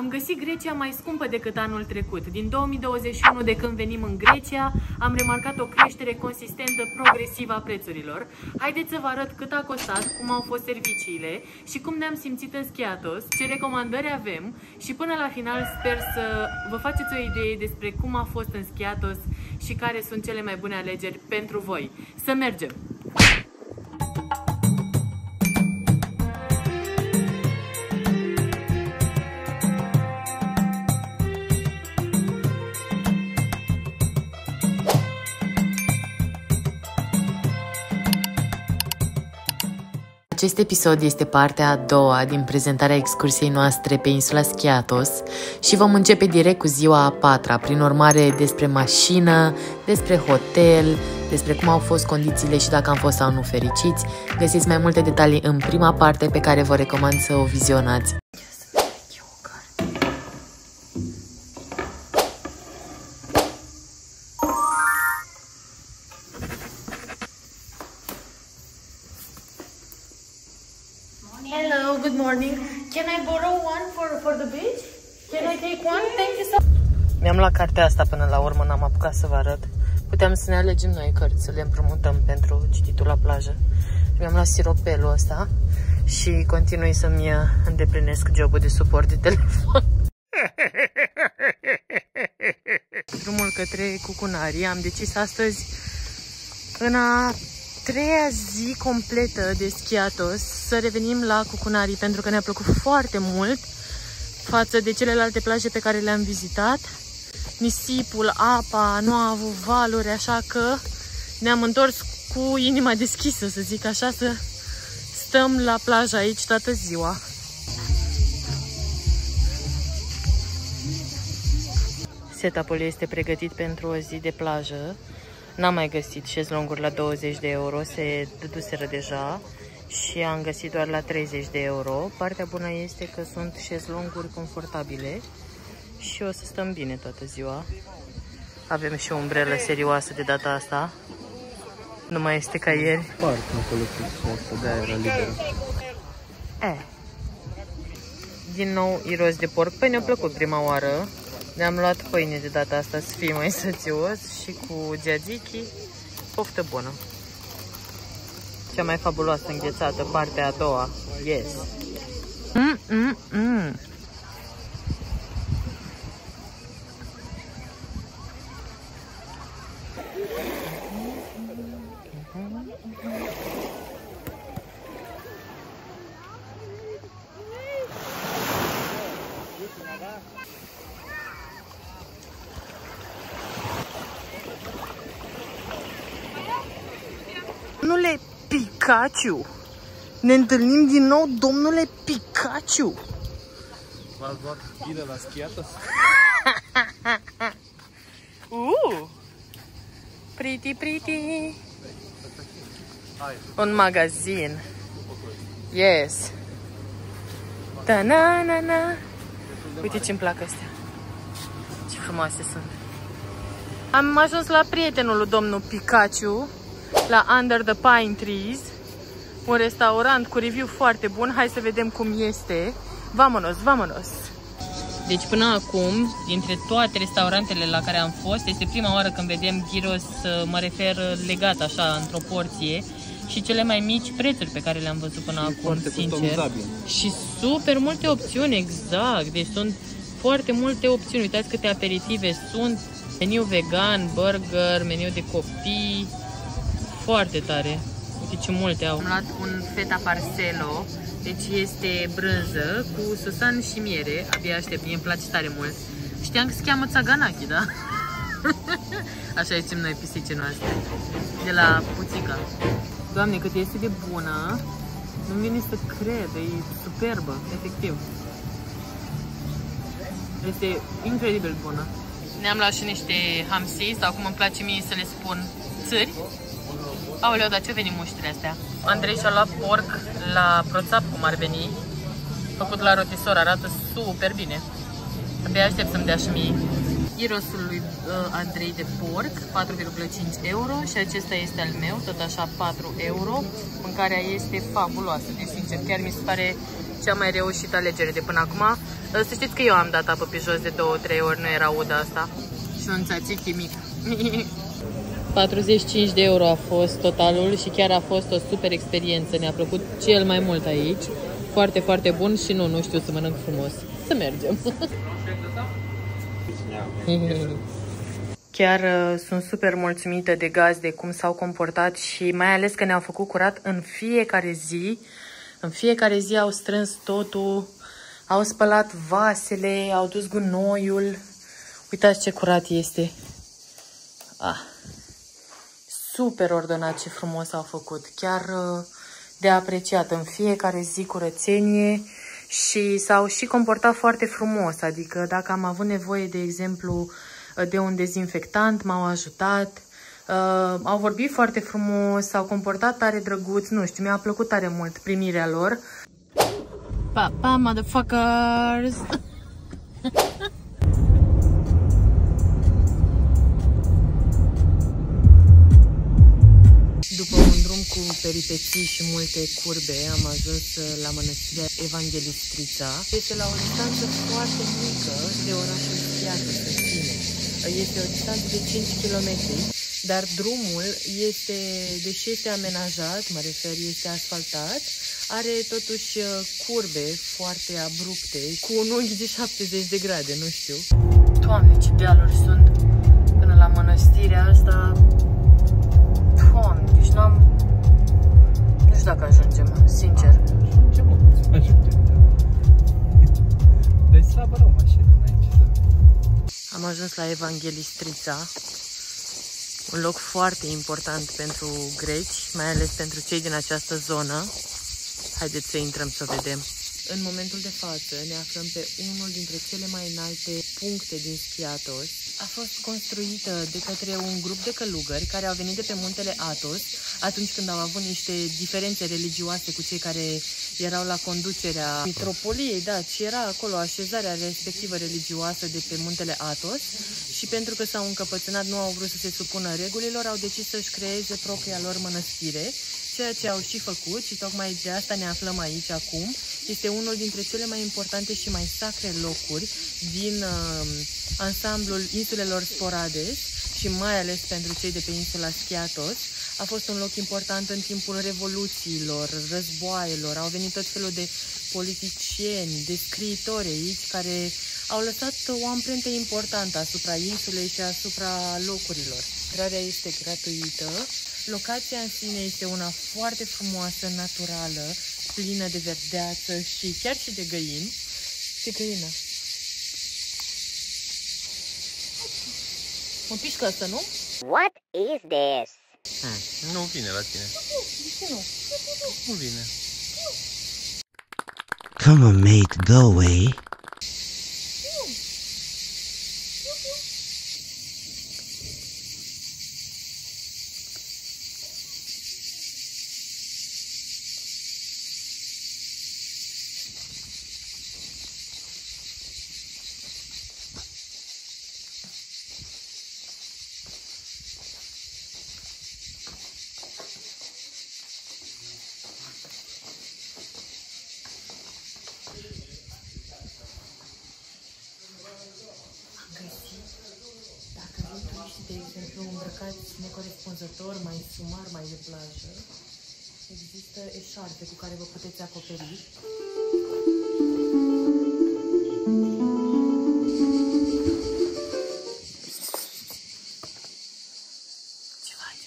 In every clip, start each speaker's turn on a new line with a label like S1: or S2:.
S1: Am găsit Grecia mai scumpă decât anul trecut. Din 2021, de când venim în Grecia, am remarcat o creștere consistentă, progresivă a prețurilor. Haideți să vă arăt cât a costat, cum au fost serviciile și cum ne-am simțit în Skiathos, ce recomandări avem și până la final sper să vă faceți o idee despre cum a fost în Skiathos și care sunt cele mai bune alegeri pentru voi. Să mergem!
S2: Acest episod este partea a doua din prezentarea excursiei noastre pe insula Skiathos și vom începe direct cu ziua a patra, prin urmare despre mașină, despre hotel, despre cum au fost condițiile și dacă am fost sau nu fericiți. Găsiți mai multe detalii în prima parte pe care vă recomand să o vizionați.
S1: Hello, good morning. Can I borrow one for the beach? Can I take one? Thank you so much.
S2: Mi-am luat cartea asta până la urmă, n-am apucat să vă arăt. Puteam să ne alegem noi cărți, să le împrumutăm pentru cititul la plajă. Mi-am luat siropelul ăsta și continui să-mi îndeplinesc jobul de suport de telefon. Drumul către Cucunarii. Am decis astăzi, în a treia zi completă de Skiathos, să revenim la Cucunarii, pentru că ne-a plăcut foarte mult față de celelalte plaje pe care le-am vizitat. Nisipul, apa, nu a avut valuri, așa că ne-am întors cu inima deschisă, să zic așa, să stăm la plajă aici toată ziua. Setup-ul este pregătit pentru o zi de plajă. N-am mai găsit șezlonguri la 20 de euro, se dăduseră deja și am găsit doar la 30 de euro. Partea bună este că sunt șezlonguri confortabile și o să stăm bine toată ziua. Avem și o umbrelă serioasă de data asta. Nu mai este ca ieri.
S3: Parc acolo cu de aer liberă.
S2: Din nou iros de porc. Păi ne-a plăcut prima oară. Ne-am luat pâine de data asta să fie mai sățios și cu tzatziki. Poftă bună. Cea mai fabuloasă înghețată, partea a doua. Yes. Domnule Pikachu! Ne întâlnim din nou, domnule Pikachu!
S3: V-ați luat bine la Skiathos?
S2: Pretty! Un magazin. Yes. Da-na-na-na. Uite ce-mi plac astea. Ce frumoase sunt. Am ajuns la prietenul lui domnul Pikachu, la Under the Pine Trees, un restaurant cu review foarte bun. Hai să vedem cum este. Vamonos! Deci până acum, dintre toate restaurantele la care am fost, este prima oară când vedem gyros, mă refer legat așa, într-o porție, și cele mai mici prețuri pe care le-am văzut până acum, sincer. Și super multe opțiuni, exact. Deci sunt foarte multe opțiuni. Uitați câte aperitive sunt. Meniu vegan, burger, meniu de copii. Foarte tare. Uite ce multe au. Am luat un feta parcelo. Deci este brânză cu susan și miere. Abia aștept, mie îmi place tare mult. Știam că se cheamă țaganaki, da? Așa zicem noi pisicii noastre. De la Puțica. Doamne, cât este de bună. Nu-mi vine să cred, e superbă, efectiv. Este incredibil bună. Ne-am luat și niște hamsi, sau cum îmi place mie să le spun, țări. Aoleu, dar ce veni muștile astea? Andrei și-a luat porc la proțap, cum ar veni. Făcut la rotisor, arată super bine. Abia aștept să-mi dea și mie. Gyrosul lui Andrei de porc, 4,5 euro, și acesta este al meu, tot așa 4 euro. Mâncarea este fabuloasă, deci sincer, chiar mi se pare cea mai reușită alegere de până acum. Să știți că eu am dat apă pe jos de 2-3 ori, nu era uda asta. Și un țațichi mic. 45 de euro a fost totalul și chiar a fost o super experiență. Ne-a plăcut cel mai mult aici. Foarte, foarte bun și nu știu să mănânc frumos. Să mergem. Chiar sunt super mulțumită de gazde, cum s-au comportat și mai ales că ne-au făcut curat în fiecare zi. În fiecare zi au strâns totul, au spălat vasele, au dus gunoiul. Uitați ce curat este. Super ordonat, ce frumos au făcut. Chiar de apreciat, în fiecare zi curățenie și s-au și comportat foarte frumos. Adică dacă am avut nevoie, de exemplu, de un dezinfectant, m-au ajutat. Au vorbit foarte frumos, s-au comportat tare drăguț, nu știu, mi-a plăcut tare mult primirea lor. Pa, pa, motherfuckers! După un drum cu peripeții și multe curbe, am ajuns la mănăstirea Evangelistrița. Este la o distanță foarte mică de orașul Schiatos în sine. Este o distanță de 5 km, dar drumul este, deși este amenajat, mă refer, este asfaltat, are totuși curbe foarte abrupte, cu un unghi de 70 de grade, nu știu. Doamne, ce dealuri sunt până la mănăstirea asta! Doamne, deci n-am... Nu știu dacă ajungem, sincer.
S3: Ajungem. Deci slabă rău mașină, n-ai ce să...
S2: Am ajuns la Evangelistrița, un loc foarte important pentru greci, mai ales pentru cei din această zonă. Haideți să intrăm să vedem. În momentul de față ne aflăm pe unul dintre cele mai înalte puncte din Schiatos. A fost construită de către un grup de călugări care au venit de pe muntele Athos atunci când au avut niște diferențe religioase cu cei care erau la conducerea mitropoliei, da, ci era acolo așezarea respectivă religioasă de pe muntele Athos și pentru că s-au încăpățânat, nu au vrut să se supună regulilor, au decis să-și creeze propria lor mănăstire, ceea ce au și făcut și tocmai de asta ne aflăm aici acum. Este unul dintre cele mai importante și mai sacre locuri din ansamblul insulelor Sporades și mai ales pentru cei de pe insula Schiatos. A fost un loc important în timpul revoluțiilor, războaielor, au venit tot felul de politicieni, de scriitori aici care au lăsat o amprentă importantă asupra insulei și asupra locurilor. Intrarea este gratuită. Locația în sine este una foarte frumoasă, naturală, plină de verdeață și chiar și de găini. Ce găină? Mă pișcă asta, nu?
S4: What is this?
S3: Nu vine la tine.
S2: De ce nu?
S3: Nu vine.
S4: Come on, mate, go away.
S2: De exemplu, îmbrăcați necorespunzător, mai sumar, mai de plajă, există eșarpe cu care vă puteți acoperi. Ce faci?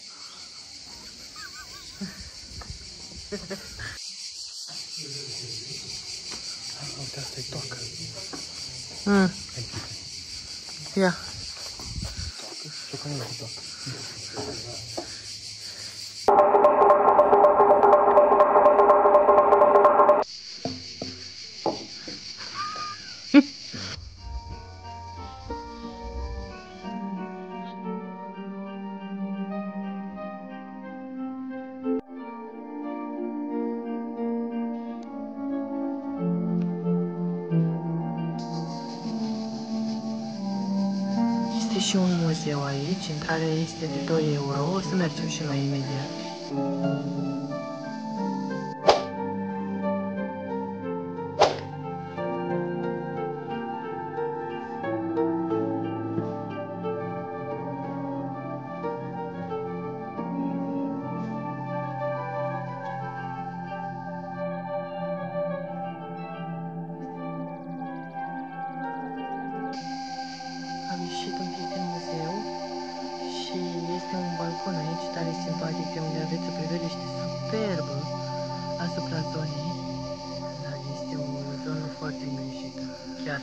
S3: Uite, asta e toacă.
S2: Ia.
S3: Ce că nu e toacă.
S2: Și un muzeu aici, intrarea este de 2 euro, o să mergem și noi imediat. balcon aici, tare simpatic, de unde aveți o priveliște superbă asupra zonei. Da, este o zonă foarte îngrijită. Chiar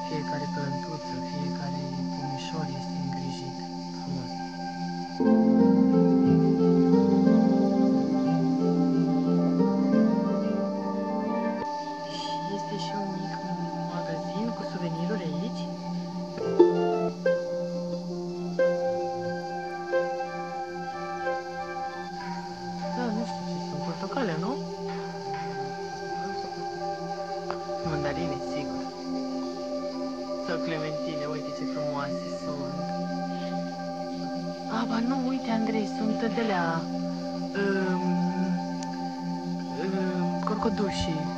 S2: fiecare plântuță, fiecare pumișor este îngrijit. Frumos. Și este și un mic magazin cu suveniruri aici. Da, nu știu ce sunt. Portocale, nu? Mandarine, sigur. Sau clementine, uite ce frumoase sunt. Ah, ba nu, uite, Andrei, sunt de-alea corcodușii.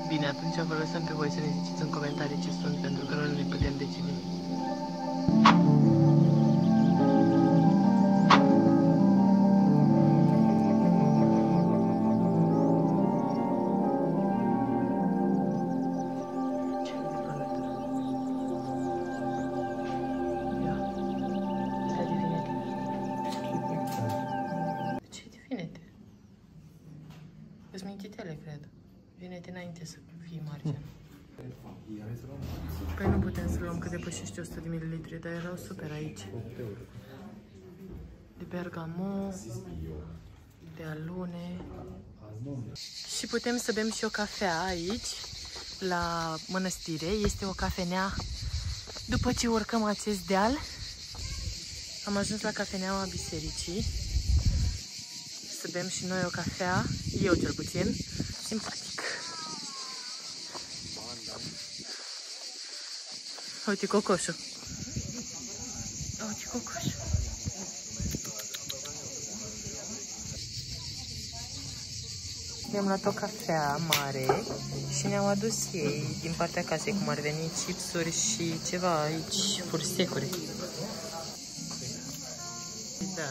S2: Bine, atunci vă lăsăm pe voi să ne ziceți în comentarii ce sunt, pentru că noi nu ne putem decide. Sunt mintitele, cred. Vine-te înainte să fii margine. Păi nu putem să luăm că depășește 100 de ml, dar erau super aici. De bergamot, de alune. Și putem să bem și o cafea aici, la mănăstire. Este o cafenea. După ce urcăm acest deal, am ajuns la cafeneaua bisericii. Să bem și noi o cafea, eu cel puțin, simpatic. Uite cocoșul. Uite cocoșul. Ne-am luat o cafea mare și ne-au adus ei din partea casei, cum ar veni chipsuri și ceva aici, fursecuri. Da,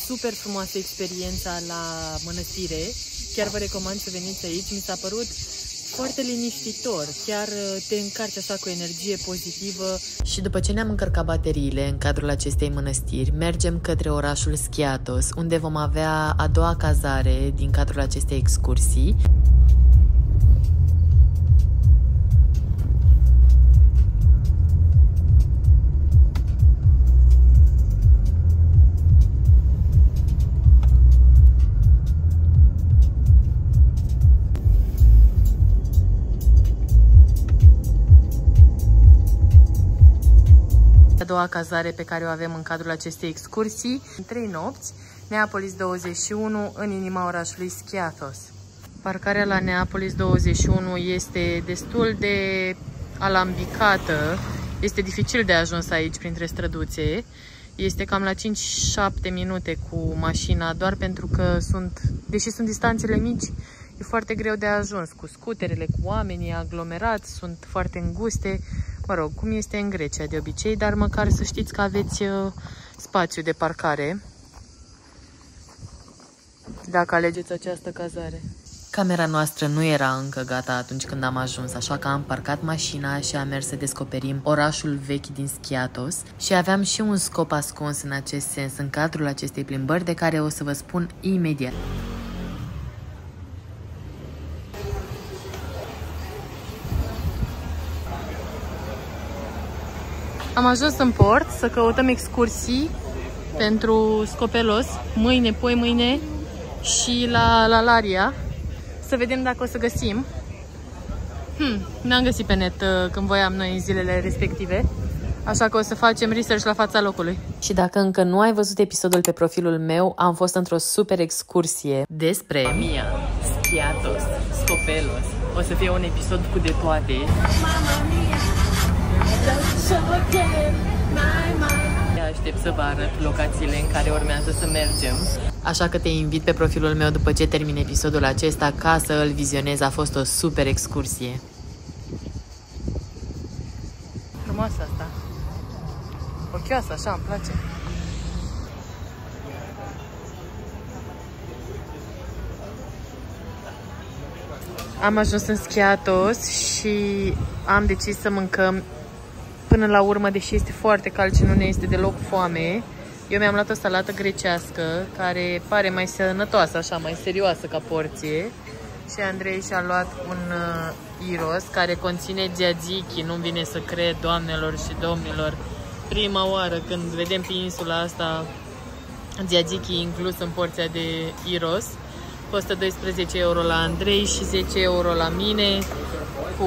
S2: super frumoasă experiența la mănăstire. Chiar vă recomand să veniți aici. Mi s-a părut foarte liniștitor, chiar te încarci așa cu energie pozitivă. Și după ce ne-am încărcat bateriile în cadrul acestei mănăstiri, mergem către orașul Skiathos, unde vom avea a doua cazare din cadrul acestei excursii. A doua cazare pe care o avem în cadrul acestei excursii. În 3 nopți, Neapolis 21, în inima orașului Skiathos. Parcarea la Neapolis 21 este destul de alambicată. Este dificil de ajuns aici printre străduțe. Este cam la 5-7 minute cu mașina, doar pentru că deși sunt distanțele mici, e foarte greu de ajuns. Cu scuterele, cu oamenii aglomerați, sunt foarte înguste. Mă rog, cum este în Grecia de obicei, dar măcar să știți că aveți spațiu de parcare dacă alegeți această cazare. Camera noastră nu era încă gata atunci când am ajuns, așa că am parcat mașina și am mers să descoperim orașul vechi din Skiathos și aveam și un scop ascuns în acest sens în cadrul acestei plimbări, de care o să vă spun imediat. Am ajuns în port să căutăm excursii pentru Scopelos, mâine, poi mâine și la Laria. Să vedem dacă o să găsim. N-am găsit pe net când voiam noi în zilele respective. Așa că o să facem research la fața locului. Și dacă încă nu ai văzut episodul pe profilul meu, am fost într-o super excursie despre Mia, Skiathos, Scopelos. O să fie un episod cu de toate. aștept să vă arăt locațiile în care urmează să mergem. Așa că te invit pe profilul meu după ce termin episodul acesta ca să îl vizionezi. A fost o super excursie. Frumoasă asta. Ochioasă, așa, îmi place. Am ajuns în Skiathos și am decis să mâncăm până la urmă, deși este foarte cald și nu ne este deloc foame. Eu mi-am luat o salată grecească, care pare mai sănătoasă, așa, mai serioasă ca porție. Și Andrei și-a luat un gyros care conține tzatziki. Nu-mi vine să cred, doamnelor și domnilor. Prima oară când vedem pe insula asta tzatziki inclus în porția de gyros. Costă 12 euro la Andrei și 10 euro la mine, cu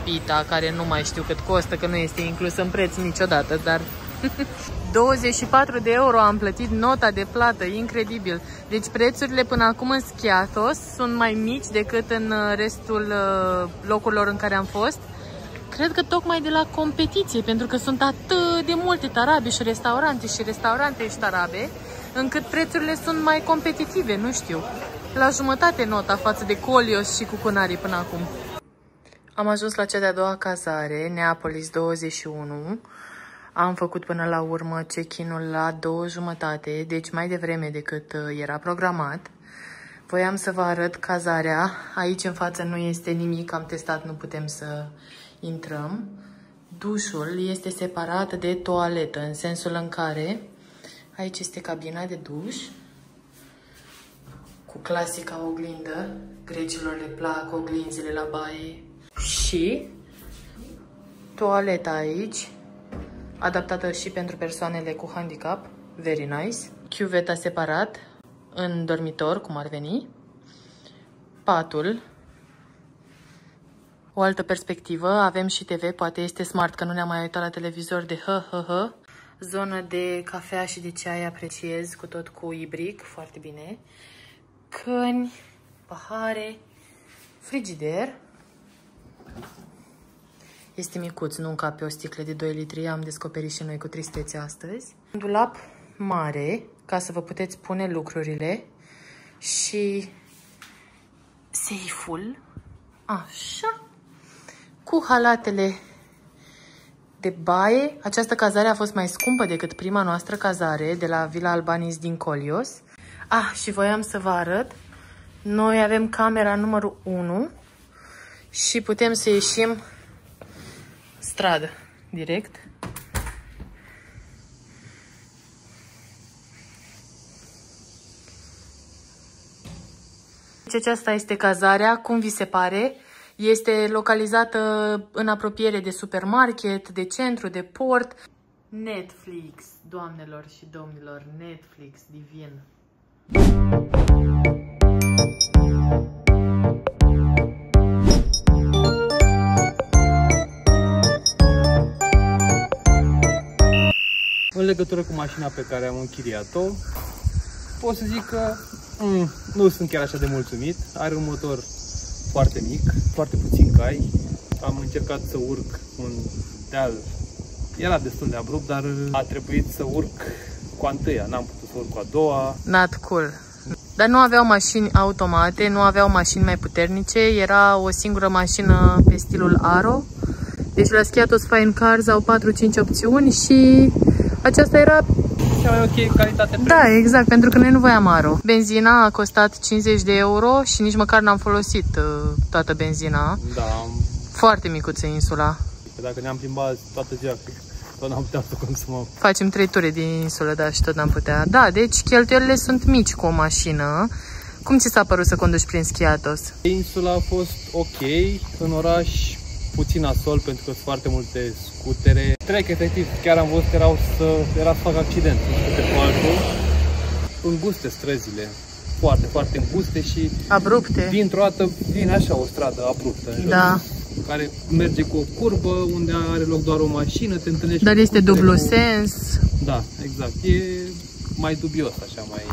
S2: pita, care nu mai știu cât costă, că nu este inclus în preț niciodată, dar 24 de euro am plătit nota de plată, incredibil. Deci prețurile până acum în Skiathos sunt mai mici decât în restul locurilor în care am fost. Cred că tocmai de la competiție, pentru că sunt atât de multe tarabe și restaurante și tarabe, încât prețurile sunt mai competitive, nu știu. La jumătate nota față de Kolios și Cucunarii până acum. Am ajuns la cea de-a doua cazare, Neapolis 21. Am făcut până la urmă check-in-ul la 2:30, deci mai devreme decât era programat. Voiam să vă arăt cazarea. Aici în față nu este nimic, am testat, nu putem să intrăm. Dușul este separat de toaletă, în sensul în care aici este cabina de duș, cu clasica oglindă. Grecilor le plac oglinzile la baie. Și toaleta aici, adaptată și pentru persoanele cu handicap. Very nice. Chiuveta separat în dormitor, cum ar veni. Patul. O altă perspectivă. Avem și TV, poate este smart, că nu ne-am mai uitat la televizor de Zonă de cafea și de ceai apreciez, cu tot cu ibric, foarte bine. Căni, pahare, frigider. Este micuț, nu încape o sticlă de 2 litri, am descoperit și noi cu tristețe astăzi. Un dulap mare, ca să vă puteți pune lucrurile. Și seiful, așa, cu halatele de baie. Această cazare a fost mai scumpă decât prima noastră cazare de la Villa Albanis din Kolios. Și voiam să vă arăt. Noi avem camera numărul 1 și putem să ieșim stradă direct. Deci aceasta este cazarea, cum vi se pare? Este localizată în apropiere de supermarket, de centru, de port. Netflix, doamnelor și domnilor, Netflix divin.
S3: În legătură cu mașina pe care am închiriat-o, pot să zic că nu sunt chiar așa de mulțumit. Are un motor foarte mic, foarte puțin cai. Am încercat să urc un deal, era destul de abrupt, dar a trebuit să urc cu a întâia, n-am putut să urc cu a doua.
S2: Not cool. Dar nu aveau mașini automate, nu aveau mașini mai puternice, era o singură mașină pe stilul Aro. Deci la Skiathos Fine Cars au 4-5 opțiuni și aceasta era
S3: cea mai ok calitate.
S2: Da, exact, pentru că noi nu voiam Aro. Benzina a costat 50 de euro și nici măcar n-am folosit toată benzina.
S3: Da.
S2: Foarte micuță insula.
S3: Dacă ne-am plimbat toată ziua, tot n-am putea să consumăm.
S2: Facem 3 ture din insulă, da, și tot n-am putea. Da, deci cheltuielile sunt mici cu o mașină. Cum ți s-a părut să conduci prin Skiathos?
S3: Insula a fost ok, în oraș puțin asol pentru că sunt foarte multe scutere. Trec efectiv, chiar am văzut că era să fac accident cu altul. Înguste străzile, foarte, foarte înguste și
S2: abrupte.
S3: Dintr-o dată vine așa o stradă abruptă în jos,
S2: da,
S3: care merge cu o curbă unde are loc doar o mașină, te întâlnești.
S2: Dar este dublu sens.
S3: Da, exact. E mai dubios, așa, mai...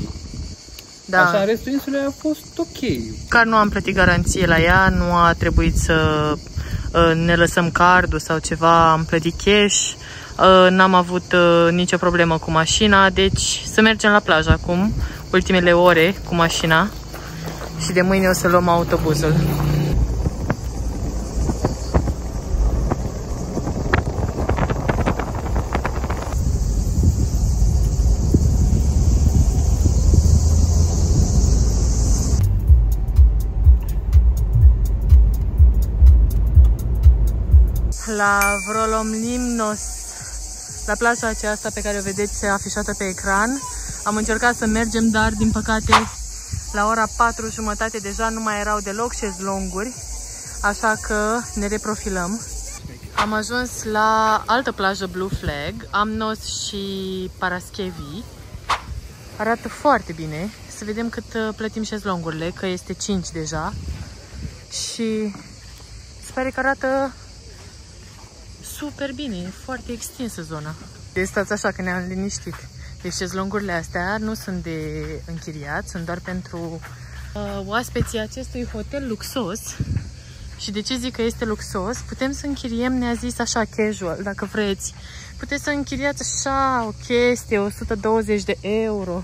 S2: Da.
S3: Așa, restul insulei a fost ok.
S2: Car nu am plătit garanție la ea, nu a trebuit să ne lăsăm cardul sau ceva, am plătit cash. N-am avut nicio problemă cu mașina, deci să mergem la plajă acum, ultimele ore cu mașina și de mâine o să luăm autobuzul. La Vrolomlimnos, la plaja aceasta pe care o vedeți afișată pe ecran. Am încercat să mergem, dar din păcate la ora 4:30 deja nu mai erau deloc șezlonguri, așa că ne reprofilăm. Am ajuns la altă plajă Blue Flag, Amnos și Paraschevi. Arată foarte bine. Să vedem cât plătim șezlongurile, că este 5 deja. Și se pare că arată super bine, e foarte extinsă zona. Deci stați așa că ne-am liniștit. Deci șezlongurile astea nu sunt de închiriat, sunt doar pentru oaspeții acestui hotel luxos. Și de ce zic că este luxos? Putem să închiriem, ne-a zis așa casual, dacă vreți. Puteți să închiriați așa o chestie, 120 de euro.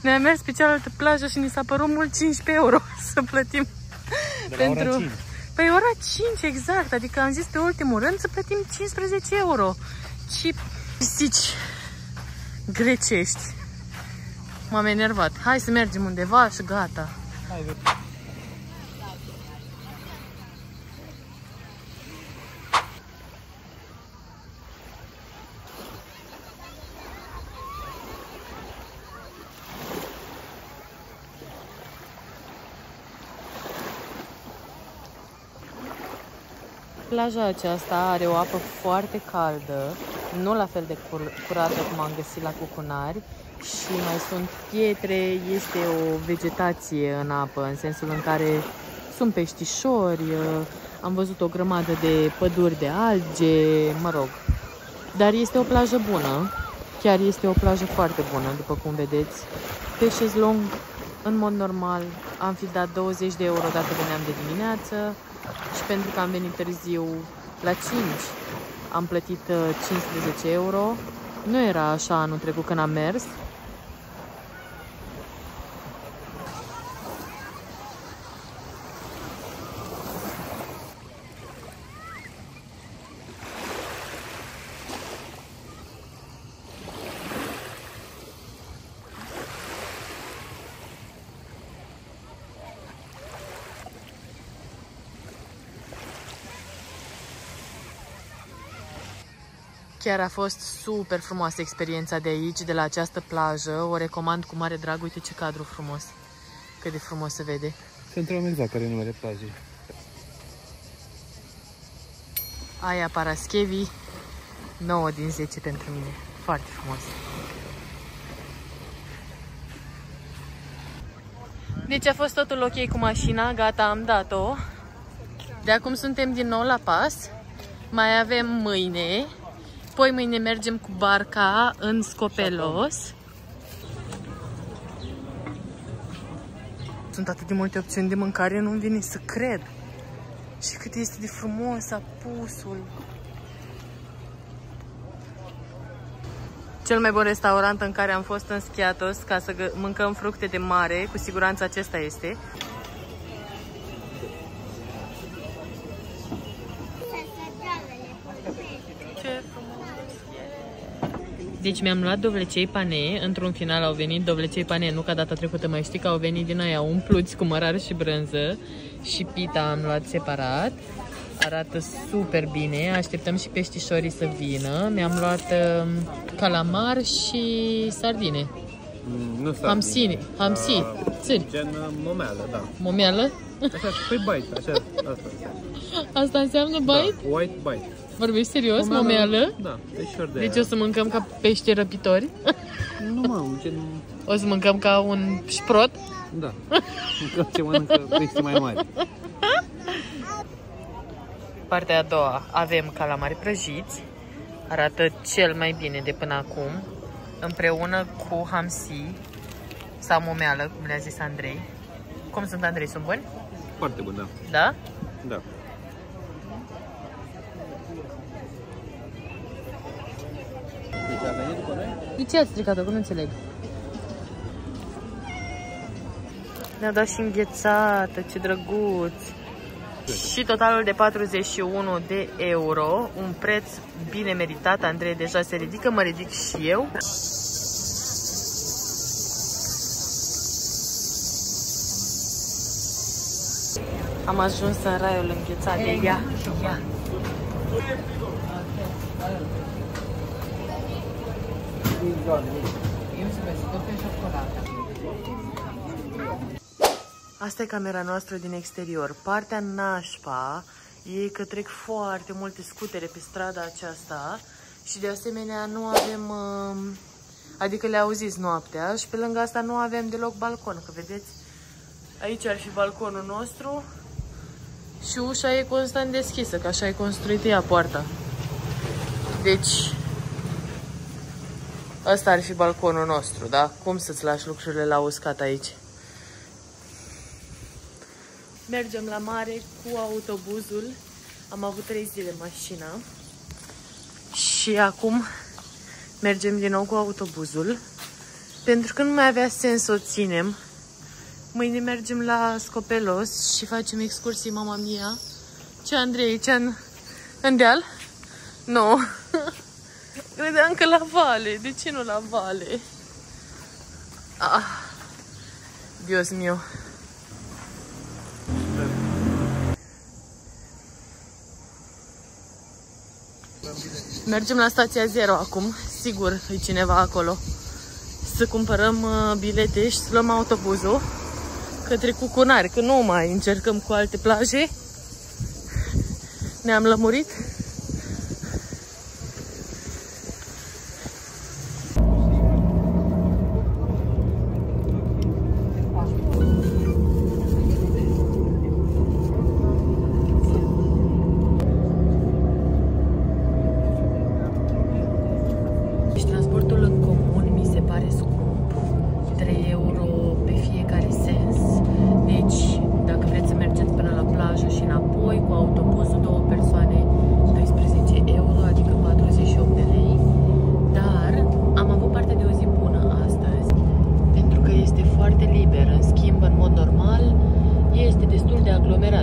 S2: Ne-am mers pe cealaltă plajă și ni s-a părut mult 15 euro să plătim.
S3: De la pentru... ora 5.
S2: Păi ora 5, exact, adică am zis pe ultimul rând să plătim 15 euro. Și pisici grecești. M-am enervat. Hai să mergem undeva și gata.
S3: Hai,
S2: Plaja aceasta are o apă foarte caldă, nu la fel de curată cum am găsit la Cucunari, și mai sunt pietre, este o vegetație în apă, în sensul în care sunt peștișori, am văzut o grămadă de păduri de alge, mă rog. Dar este o plajă bună, chiar este o plajă foarte bună, după cum vedeți. Pe șezlong, în mod normal, am fi dat 20 de euro dacă veneam de dimineață. Și pentru că am venit târziu la 5, am plătit 15 euro. Nu era așa anul trecut când am mers. Chiar a fost super frumoasă experiența de aici, de la această plajă. O recomand cu mare drag. Uite ce cadru frumos. Cât de frumos se vede.
S3: Să întrebăm exact care e numele plajei.
S2: Aia Paraschevi, 9 din 10 pentru mine. Foarte frumos. Deci a fost totul ok cu mașina. Gata, am dat-o. De acum suntem din nou la pas. Mai avem mâine. Poi mâine mergem cu barca în Scopelos. Sunt atât de multe opțiuni de mâncare, nu-mi vine să cred. Și cât este de frumos apusul. Cel mai bun restaurant în care am fost în Skiathos ca să mâncăm fructe de mare, cu siguranță acesta este. Deci mi-am luat dovlecei pane, într-un final au venit dovlecei pane, nu ca data trecută, mai știi că au venit din aia umpluți cu mărare și brânză, și pita am luat separat. Arată super bine, așteptăm și peștișorii să vină. Mi-am luat calamar și sardine.
S3: Nu sardine.
S2: Hamsi, țâri.
S3: Gen momeală, da.
S2: Momeală?
S3: Așa, păi bite, așa,
S2: Asta înseamnă bite?
S3: Da, white bite.
S2: Vorbești serios? Momeală?
S3: Da, peștișori de
S2: Deci o să mâncăm ca pește răpitori?
S3: Nu, mă, gen...
S2: O să mâncăm ca un șprot?
S3: Da, mâncăm ce mănâncă pește mai mari.
S2: Partea a doua avem calamari prăjiți. Arată cel mai bine de până acum, împreună cu hamsi sau momeală, cum le-a zis Andrei. Cum sunt, Andrei? Sunt buni?
S3: Foarte bun, da.
S2: Da?
S3: Da.
S2: De ce ați stricat-o? Că nu înțeleg. Ne-a dat și înghețată, ce drăguț! Și totalul de 41 de euro, un preț bine meritat. Andrei deja se ridică, mă ridic și eu. Am ajuns în raiul înghețat de ea. Asta e camera noastră din exterior. Partea nașpa e că trec foarte multe scutere pe strada aceasta și de asemenea nu avem, adică le auziți noaptea și pe lângă asta nu avem deloc balcon, că vedeți, aici ar fi balconul nostru și ușa e constant deschisă, că așa e construită ea poarta. Deci, ăsta ar fi balconul nostru, da? Cum să-ți lași lucrurile la uscat aici? Mergem la mare cu autobuzul. Am avut 3 zile mașina. Și acum mergem din nou cu autobuzul. Pentru că nu mai avea sens să o ținem. Mâine mergem la Scopelos și facem excursii, mama mia. Ce, Andrei? Ce în deal? Nu. Credeam că la vale. De ce nu la vale? Ah. Dios mio. Mergem la stația 0 acum. Sigur e cineva acolo. Să cumpărăm bilete și să luăm autobuzul către Cucunari, că nu mai încercăm cu alte plaje. Ne-am lămurit.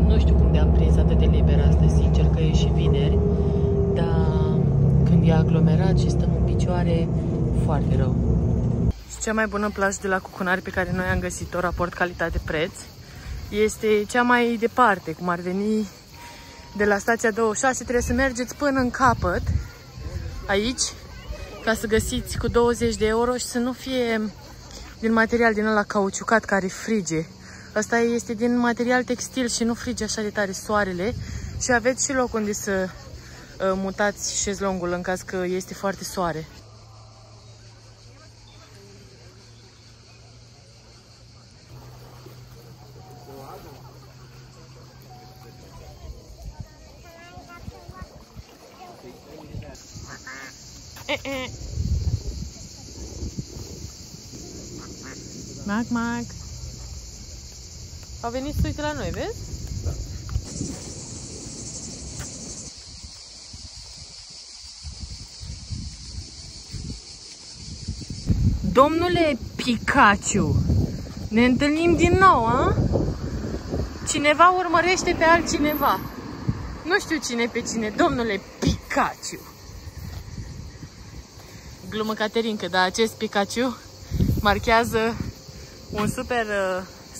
S2: Nu știu cum de-am prins atât de liber astăzi, sincer, că e și vineri, dar când e aglomerat și stăm în picioare, foarte rău. Și cea mai bună plajă de la Cucunari pe care noi am găsit-o, raport calitate-preț, este cea mai departe, cum ar veni de la stația 26, trebuie să mergeți până în capăt, aici, ca să găsiți cu 20 de euro și să nu fie din material din ăla cauciucat care frige. Asta este din material textil și nu frige așa de tare soarele și aveți și loc unde să mutați șezlongul în caz că este foarte soare. Mac, Mac. Au venit să uite la noi, vezi? Da. Domnule Pikachu, ne întâlnim din nou, a? Cineva urmărește pe altcineva. Nu știu cine pe cine, domnule Pikachu. Glumă Caterinca, dar acest Pikachu marchează un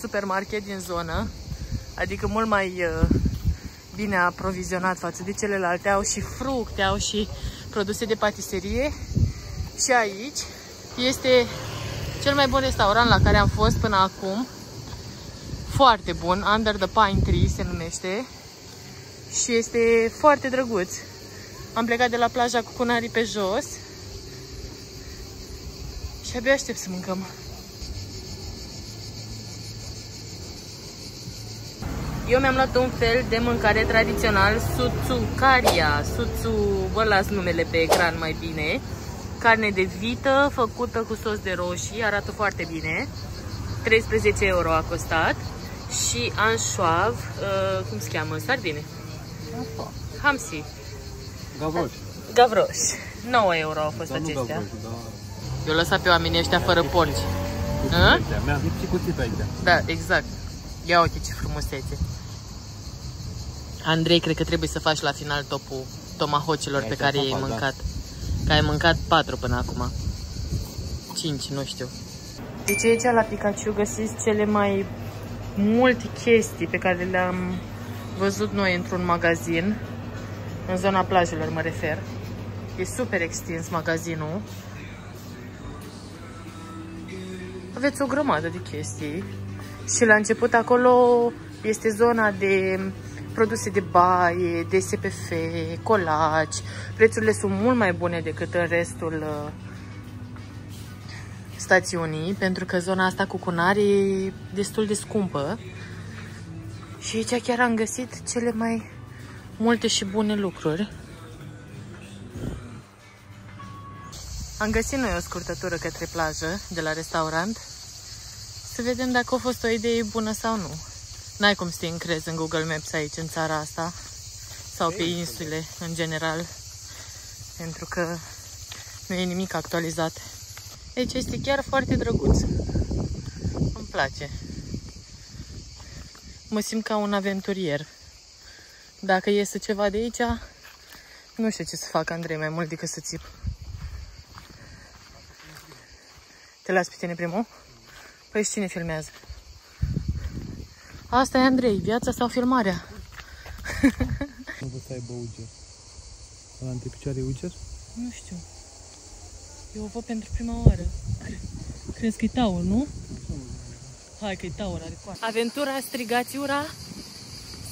S2: supermarket din zonă, adică mult mai bine aprovizionat față de celelalte. Au și fructe, au și produse de patiserie. Și aici este cel mai bun restaurant la care am fost până acum. Foarte bun, Under the Pine Tree se numește. Și este foarte drăguț. Am plecat de la plaja Cucunari pe jos și abia aștept să mâncăm. Eu mi-am luat un fel de mâncare tradițional, sutsukaria. Vă las numele pe ecran mai bine. Carne de vită făcută cu sos de roșii, arată foarte bine. 13 euro a costat. Și anșoav, cum se cheamă? Sardine? Hamsi.
S3: Gavroș.
S2: Gavroș. 9 euro au fost acestea. Eu lăsat pe oamenii ăștia fără porci.
S3: Mi-am zis cuțit aici.
S2: Da, exact. Ia uite ce frumusețe. Andrei, cred că trebuie să faci la final topul tomahocilor pe care i-ai mâncat. Că ai mâncat 4 până acum. 5, nu știu. Deci aici la Pikachu găsiți cele mai multe chestii pe care le-am văzut noi într-un magazin. În zona plajelor mă refer. E super extins magazinul. Aveți o grămadă de chestii. Și la început acolo este zona de produse de baie, de SPF, colaci. Prețurile sunt mult mai bune decât în restul stațiunii, pentru că zona asta cu cunari e destul de scumpă. Și aici chiar am găsit cele mai multe și bune lucruri. Am găsit noi o scurtătură către plajă de la restaurant. Să vedem dacă a fost o idee bună sau nu. N-ai cum să te încrezi în Google Maps aici, în țara asta. Sau pe insule, în general. Pentru că nu e nimic actualizat. Deci este chiar foarte drăguț. Îmi place. Mă simt ca un aventurier. Dacă iese ceva de aici, nu știu ce să fac, Andrei, mai mult decât să țip. Te las pe tine primul? Păi și cine filmează? Asta e, Andrei, viața sau filmarea?
S3: Nu vă să aibă uger. La antepicioare e uger?
S2: Nu știu. Eu o văd pentru prima oară. Crezi că e taur, nu? Hai că e taur, are coară. Aventura strigațiura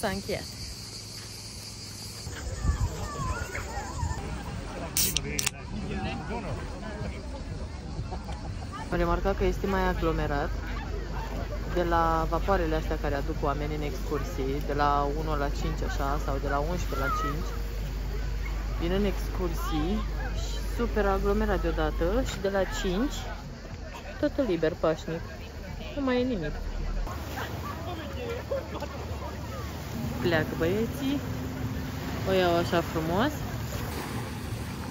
S2: s-a încheiat. Am remarcat că este mai aglomerat de la vapoarele astea care aduc oameni în excursii, de la 1 la 5 așa, sau de la 11 la 5. Vin în excursii și super aglomerat deodată și de la 5 totul liber, pașnic. Nu mai e nimic. Pleacă băieții, o iau așa frumos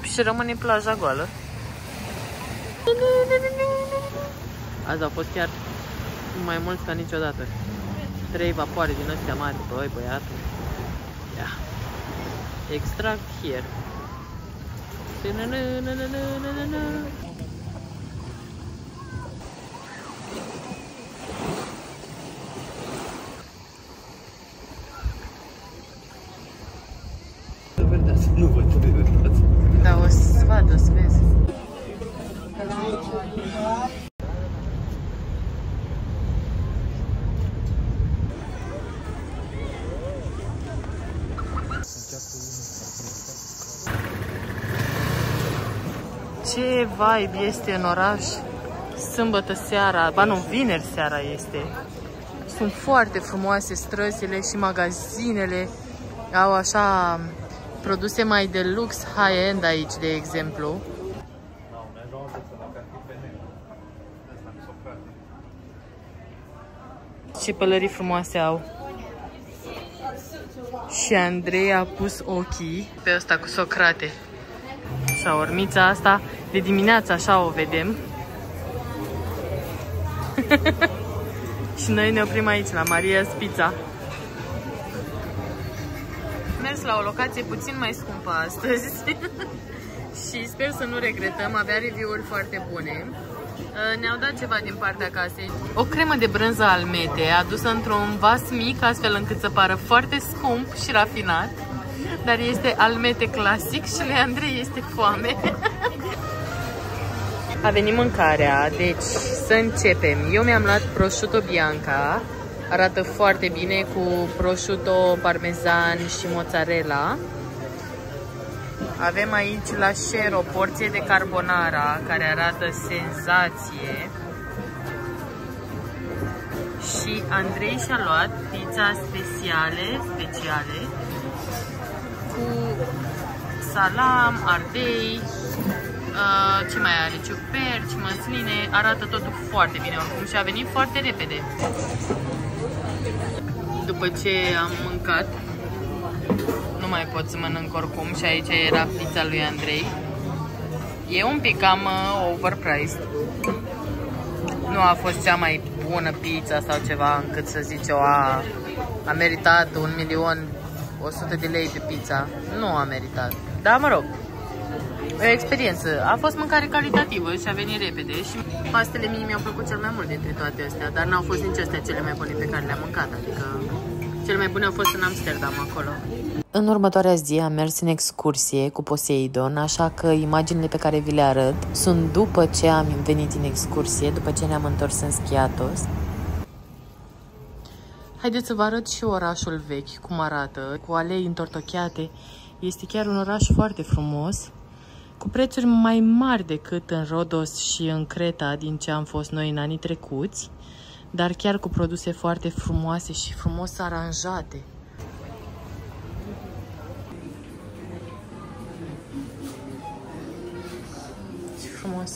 S2: și rămâne plaja goală. Azi au fost chiar mai mulți ca niciodată. 3 vapoare din astea mari. Băi, băiatul. Ia. Extract here.
S3: Nu văd ce de verdeață.
S2: Da, o să vadă, o să vezi. Ce vibe este în oraș sâmbătă seara, ba nu, vineri seara este. Sunt foarte frumoase străzile și magazinele au așa produse mai de lux, high-end aici, de exemplu. Ce pălării frumoase au. Și Andrei a pus ochii pe ăsta cu Socrate. Șaormița asta, de dimineață așa o vedem. Și noi ne oprim aici, la Maria's Pizza. Mers la o locație puțin mai scumpă astăzi. Și sper să nu regretăm, avea review-uri foarte bune. Ne-au dat ceva din partea casei. O cremă de brânză Almete, adusă într-un vas mic, astfel încât să pară foarte scump și rafinat. Dar este Almete clasic și lui Andrei este foame. A venit mâncarea, deci să începem. Eu mi-am luat prosciutto bianca. Arată foarte bine cu prosciutto, parmezan și mozzarella. Avem aici la share o porție de carbonara care arată senzație. Și Andrei și-a luat pizza speciale cu salam, ardei, ce mai are, ciuperci, măsline. Arată totul foarte bine oricum și a venit foarte repede. După ce am mâncat, nu mai pot să mănânc oricum și aici era pizza lui Andrei. E un pic cam overpriced. Nu a fost cea mai bună pizza sau ceva încât să zici eu a meritat 1.100.000 de lei pe pizza. Nu a meritat. Dar mă rog, o experiență. A fost mâncare calitativă și a venit repede și pastele mie mi-au plăcut cel mai mult dintre toate astea, dar n-au fost nici astea cele mai bune pe care le-am mâncat, adică cele mai bune au fost în Amsterdam acolo.
S5: În următoarea zi am mers în excursie cu Poseidon, așa că imaginile pe care vi le arăt sunt după ce am venit în excursie, după ce ne-am întors în Skiathos.
S2: Haideți să vă arăt și orașul vechi, cum arată, cu alei întortocheate. Este chiar un oraș foarte frumos, cu prețuri mai mari decât în Rhodos și în Creta, din ce am fost noi în anii trecuți, dar chiar cu produse foarte frumoase și frumos aranjate. Ce frumos!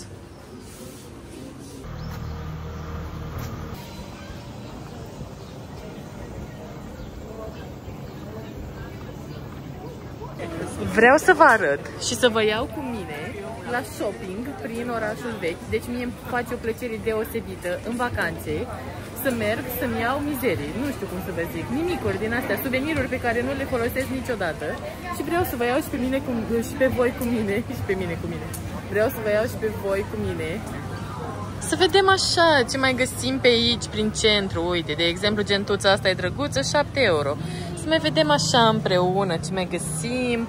S2: Vreau să vă arăt și să vă iau cu mine la shopping prin orașul vechi. Deci mie îmi face o plăcere deosebită în vacanțe să merg să-mi iau mizerii. Nu știu cum să vă zic, nimicuri din astea, suveniruri pe care nu le folosesc niciodată. Și vreau să vă iau și pe mine și pe voi cu mine. Și pe mine cu mine. Vreau să vă iau și pe voi cu mine. Să vedem așa ce mai găsim pe aici, prin centru. Uite, de exemplu, gentuța asta e drăguță, 7 euro. Să mai vedem așa împreună ce mai găsim,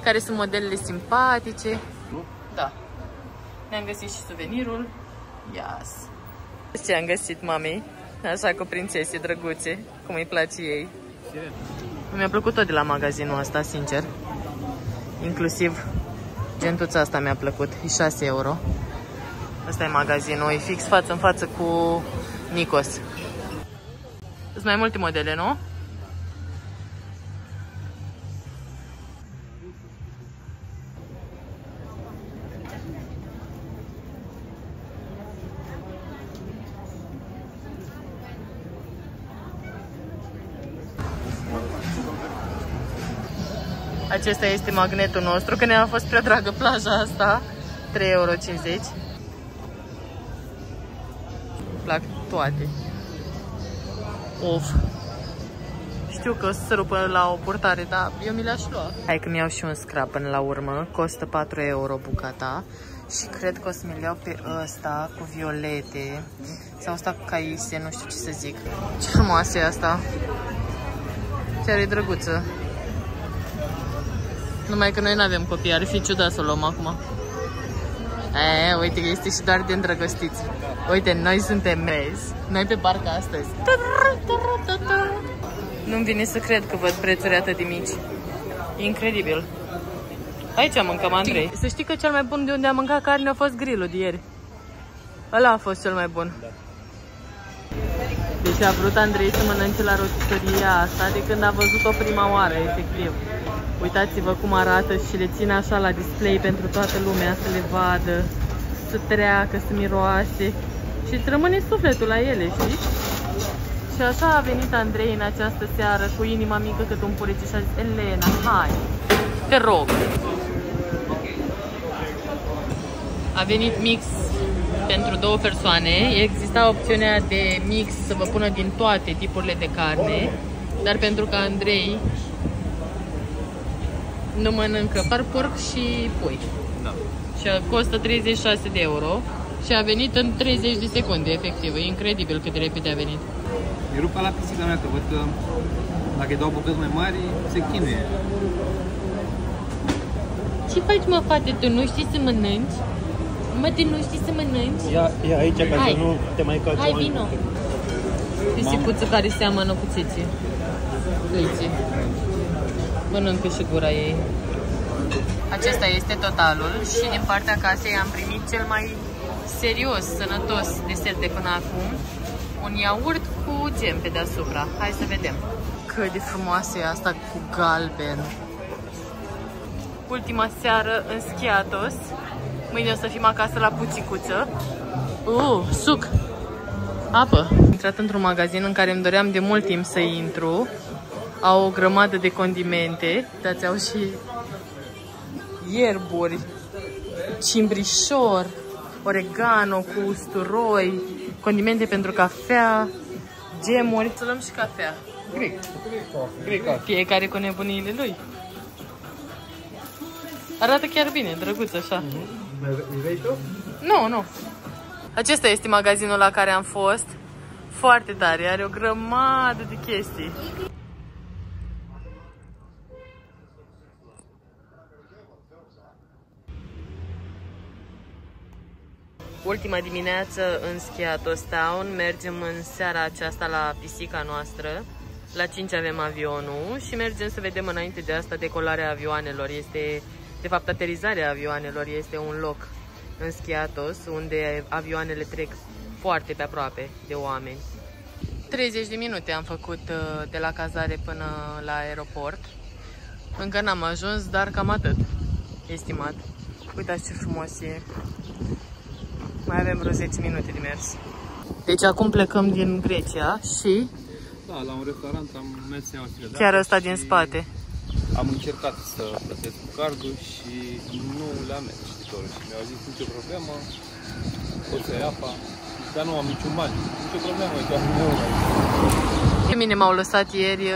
S2: care sunt modelele simpatice. Da. Ne-am găsit și suvenirul. Yes. Ce am găsit, mami? Așa cu prințese drăguțe, cum îi place ei. Mi-a plăcut tot de la magazinul ăsta, sincer. Inclusiv gentuța asta mi-a plăcut. E 6 euro. Ăsta e magazinul, e fix față în față cu Nikos. Sunt mai multe modele, nu? Acesta este magnetul nostru, că ne-a fost prea dragă plaja asta. 3,50 euro. Plac toate. Of. Știu că o să se rupă la o purtare, dar eu mi le-aș lua. Hai că mi-iau și un scrap până la urmă. Costă 4 euro bucata. Și cred că o să mi-l iau pe ăsta cu violete. Sau ăsta cu caise, nu știu ce să zic. Ce frumoasă e asta. Chiar e drăguță. Numai că noi nu avem copii, ar fi ciudat să o luăm acum. Uite că este și doar de îndrăgostiți. Uite, noi suntem mezi. Noi pe barca astăzi. Nu-mi vine să cred că văd prețuri atât de mici. E incredibil. Aici mâncăm, Andrei. Să știi că cel mai bun de unde am mâncat carne a fost grillul de ieri. Ăla a fost cel mai bun. Deci a vrut Andrei să mănânce la rostitoria asta de când a văzut-o prima oară, efectiv. Uitați-vă cum arată și le țin așa la display pentru toată lumea să le vadă, să treacă, să miroase și îți rămâne sufletul la ele, știi? Și așa a venit Andrei în această seară cu inima mică cât un purice și a zis: Elena, hai, te rog. A venit mix pentru 2 persoane, exista opțiunea de mix să vă pună din toate tipurile de carne, dar pentru că Andrei nu mănâncă porc și pui. Da. Și costă 36 de euro și a venit în 30 de secunde, efectiv. E incredibil cât de repede a venit.
S3: E rupa la pisica mea, că văd că dacă îi dau bucăți mai mari, se chinuie.
S2: Ce faci, mă, fate? Tu nu știi să mănânci? Mă, tu nu știi să mănânci?
S6: Ia aici, ca să nu te mai caci.
S2: Hai, vino. Pisicuță care seamănă cu țiții. Țiții. Mănâncă și gura ei. Acesta este totalul și din partea casei am primit cel mai serios, sănătos desert de până acum. Un iaurt cu gem pe deasupra. Hai să vedem. Cât de frumoasă e asta cu galben. Ultima seară în Skiathos. Mâine o să fim acasă la Pucicuță. Suc! Apă! Am intrat într-un magazin în care îmi doream de mult timp să intru. Au o grămadă de condimente. Uitați, au și ierburi, cimbrișor, oregano cu usturoi, condimente pentru cafea, gemuri. Să luăm și cafea.
S3: Greek.
S2: Fiecare cu nebuniile lui. Arată chiar bine, drăguț așa.
S3: Vrei tu?
S2: Nu. Acesta este magazinul la care am fost. Foarte tare, are o grămadă de chestii. Ultima dimineață în Skiathos Town, mergem în seara aceasta la pisica noastră. La 5 avem avionul și mergem să vedem înainte de asta decolarea avioanelor. Este, de fapt, aterizarea avioanelor este un loc în Skiathos unde avioanele trec foarte pe aproape de oameni. 30 de minute am făcut de la cazare până la aeroport. Încă n-am ajuns, dar cam atât, estimat. Uitați ce frumos e. Mai avem vreo 10 minute de mers. Deci acum plecăm din Grecia și...
S3: Da, la un restaurant am mers în Australia.
S2: Chiar ăsta din spate.
S3: Am încercat să plătesc cu cardul și nu le-am mers cititorul și mi-au zis nicio problemă, pot să iei apa, dar nu am niciun bani, nicio problemă, doar nu.
S2: Pe mine m-au lăsat ieri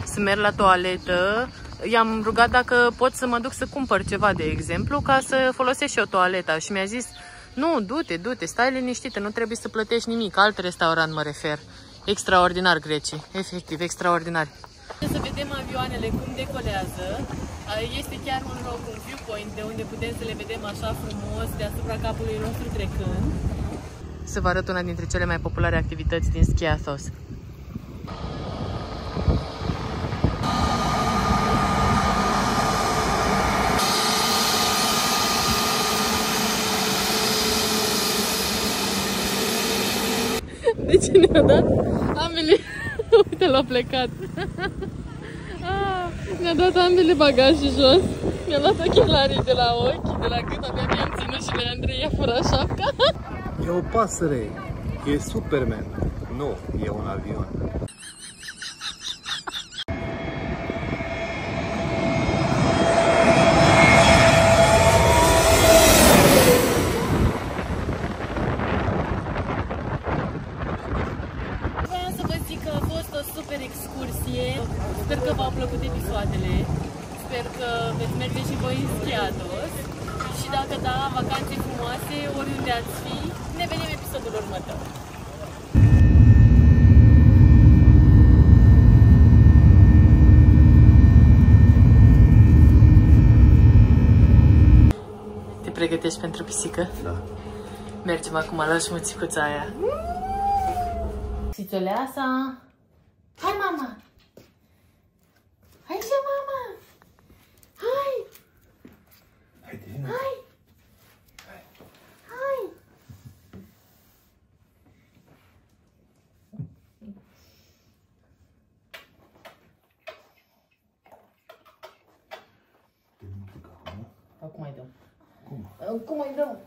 S2: să merg la toaletă. I-am rugat dacă pot să mă duc să cumpăr ceva, de exemplu, ca să folosesc și eu toaleta și mi-a zis: nu, du-te, stai liniștită, nu trebuie să plătești nimic. Alt restaurant mă refer. Extraordinar grecii, efectiv, extraordinar. Să vedem avioanele cum decolează. Este chiar un loc, un viewpoint de unde putem să le vedem așa frumos deasupra capului nostru trecând. Să vă arăt una dintre cele mai populare activități din Skiathos. De ce ne-a dat ambele? Uite, l-a plecat. Ne-a dat ambele bagaje jos. Mi-a luat ochelarii de la ochi, de la gât, abia mi-am ținut și lui Andrei i-a furat șapca.
S3: E o pasăre, e Superman. Nu, e un avion.
S2: Sper că v-au plăcut episoadele, sper că veți merge și voi în Skiathos și dacă da, vacanțe frumoase, oriunde ați fi, ne vedem episodul următor. Te pregătești pentru pisică?
S3: Da.
S2: Mergem acum la șmuțicuța aia. Țițoleasa! Hai, mama! Hai ce, mama! Hai! Hai! Hai! Acum mai dăm. Cum mai dăm?